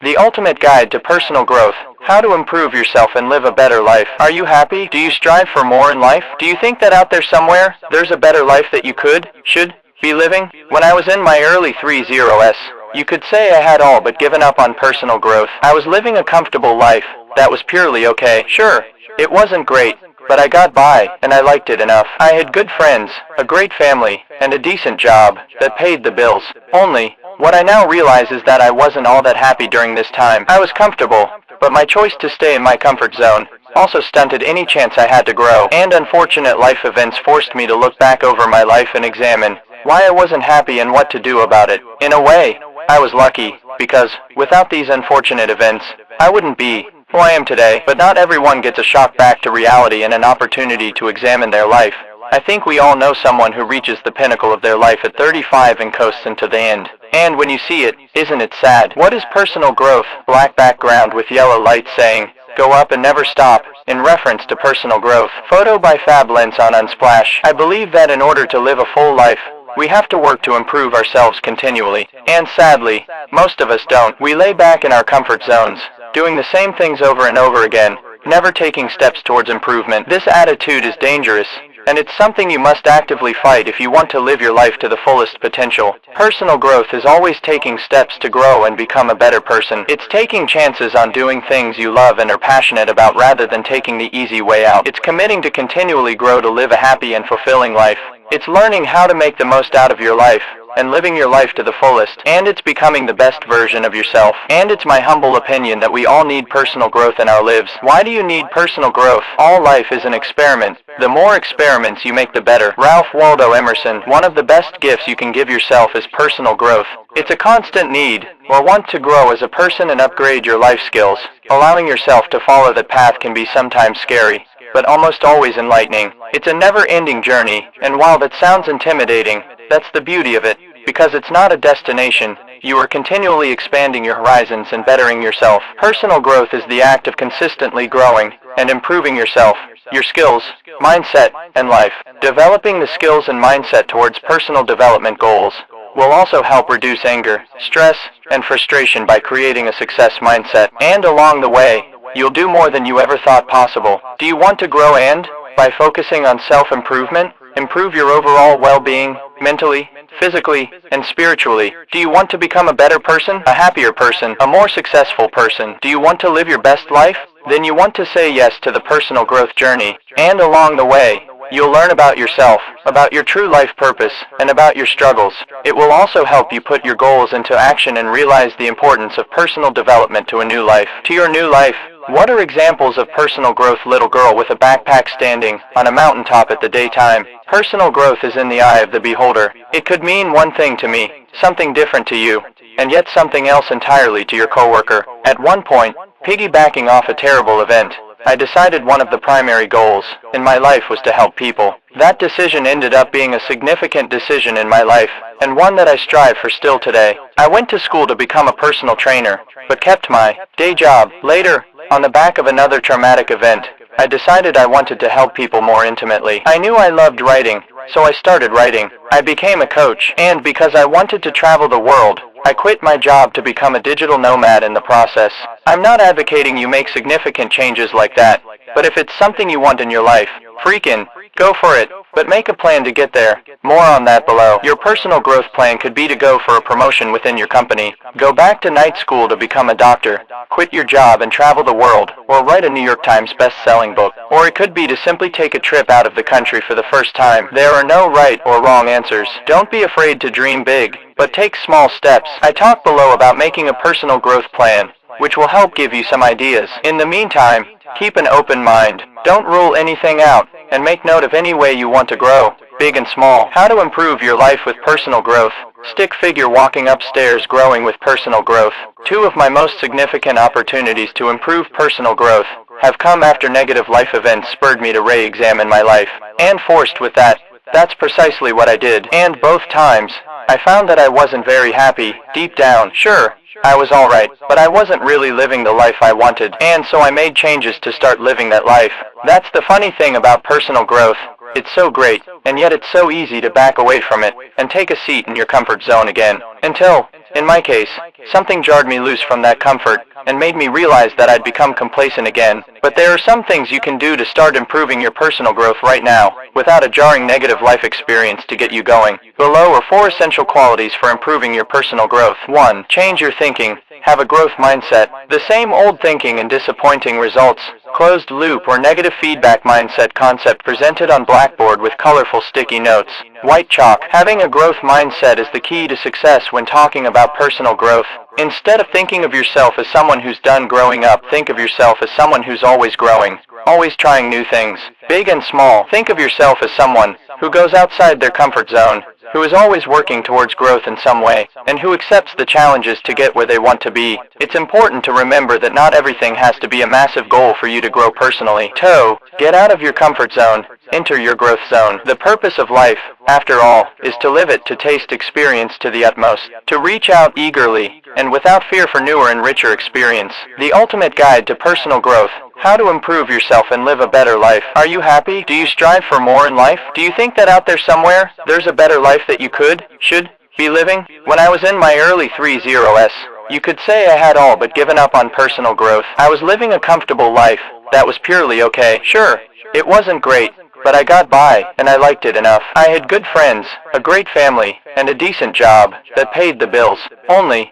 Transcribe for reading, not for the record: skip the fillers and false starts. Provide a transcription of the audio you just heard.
The ultimate guide to personal growth. How to improve yourself and live a better life. Are you happy? Do you strive for more in life? Do you think that out there somewhere, there's a better life that you should, be living? When I was in my early 30s, you could say I had all but given up on personal growth. I was living a comfortable life that was purely okay. Sure, it wasn't great, but I got by, and I liked it enough. I had good friends, a great family, and a decent job that paid the bills. Only, what I now realize is that I wasn't all that happy during this time. I was comfortable, but my choice to stay in my comfort zone also stunted any chance I had to grow, and unfortunate life events forced me to look back over my life and examine why I wasn't happy and what to do about it. In a way, I was lucky, because, without these unfortunate events, I wouldn't be who I am today. But not everyone gets a shock back to reality and an opportunity to examine their life. I think we all know someone who reaches the pinnacle of their life at 35 and coasts into the end. And when you see it, isn't it sad? What is personal growth? Black background with yellow light saying, "Go up and never stop," in reference to personal growth. Photo by Fablens on Unsplash. I believe that in order to live a full life, we have to work to improve ourselves continually. And sadly, most of us don't. We lay back in our comfort zones, doing the same things over and over again, never taking steps towards improvement. This attitude is dangerous, and it's something you must actively fight if you want to live your life to the fullest potential. Personal growth is always taking steps to grow and become a better person. It's taking chances on doing things you love and are passionate about rather than taking the easy way out. It's committing to continually grow to live a happy and fulfilling life. It's learning how to make the most out of your life and living your life to the fullest, and it's becoming the best version of yourself. And it's my humble opinion that we all need personal growth in our lives. Why do you need personal growth? All life is an experiment. The more experiments you make, the better. Ralph Waldo Emerson. One of the best gifts you can give yourself is personal growth. It's a constant need or want to grow as a person and upgrade your life skills. Allowing yourself to follow that path can be sometimes scary, but almost always enlightening. It's a never-ending journey, and while that sounds intimidating, that's the beauty of it, because it's not a destination. You are continually expanding your horizons and bettering yourself. Personal growth is the act of consistently growing and improving yourself, your skills, mindset, and life. Developing the skills and mindset towards personal development goals will also help reduce anger, stress, and frustration by creating a success mindset. And along the way, you'll do more than you ever thought possible. Do you want to grow and, by focusing on self-improvement, improve your overall well-being, mentally, physically, and spiritually? Do you want to become a better person, a happier person, a more successful person? Do you want to live your best life? Then you want to say yes to the personal growth journey. And along the way, you'll learn about yourself, about your true life purpose, and about your struggles. It will also help you put your goals into action and realize the importance of personal development to a new life. To your new life. What are examples of personal growth? Little girl with a backpack standing on a mountaintop at the daytime. Personal growth is in the eye of the beholder. It could mean one thing to me, something different to you, and yet something else entirely to your coworker. At one point, piggybacking off a terrible event, I decided one of the primary goals in my life was to help people. That decision ended up being a significant decision in my life, and one that I strive for still today. I went to school to become a personal trainer, but kept my day job. Later, on the back of another traumatic event, I decided I wanted to help people more intimately. I knew I loved writing, so I started writing. I became a coach, and because I wanted to travel the world, I quit my job to become a digital nomad in the process. I'm not advocating you make significant changes like that, but if it's something you want in your life, freaking go for it, but make a plan to get there. More on that below. Your personal growth plan could be to go for a promotion within your company, go back to night school to become a doctor, quit your job and travel the world, or write a New York Times best-selling book. Or it could be to simply take a trip out of the country for the first time. There are no right or wrong answers. Don't be afraid to dream big, but take small steps. I talk below about making a personal growth plan, which will help give you some ideas. In the meantime, keep an open mind. Don't rule anything out, and make note of any way you want to grow, big and small. How to improve your life with personal growth. Stick figure walking upstairs growing with personal growth. Two of my most significant opportunities to improve personal growth have come after negative life events spurred me to re-examine my life. And forced with that, that's precisely what I did. And both times, I found that I wasn't very happy, deep down. Sure, I was alright, but I wasn't really living the life I wanted, and so I made changes to start living that life. That's the funny thing about personal growth. It's so great, and yet it's so easy to back away from it and take a seat in your comfort zone again. Until, in my case, something jarred me loose from that comfort and made me realize that I'd become complacent again. But there are some things you can do to start improving your personal growth right now, without a jarring negative life experience to get you going. Below are 4 essential qualities for improving your personal growth. 1. Change your thinking. Have a growth mindset. The same old thinking and disappointing results, closed loop or negative feedback mindset concept presented on blackboard with colorful sticky notes. White chalk. Having a growth mindset is the key to success when talking about personal growth. Instead of thinking of yourself as someone who's done growing up, think of yourself as someone who's always growing, always trying new things, big and small. Think of yourself as someone who goes outside their comfort zone, who is always working towards growth in some way, and who accepts the challenges to get where they want to be. It's important to remember that not everything has to be a massive goal for you to grow personally. Get out of your comfort zone, enter your growth zone. The purpose of life, after all, is to live it, to taste experience to the utmost, to reach out eagerly, and without fear for newer and richer experience. The ultimate guide to personal growth. How to improve yourself and live a better life. Are you happy? Do you strive for more in life? Do you think that out there somewhere, there's a better life that you could, should, be living? When I was in my early 30s, you could say I had all but given up on personal growth. I was living a comfortable life that was purely okay. Sure, it wasn't great, but I got by, and I liked it enough. I had good friends, a great family, and a decent job that paid the bills. Only,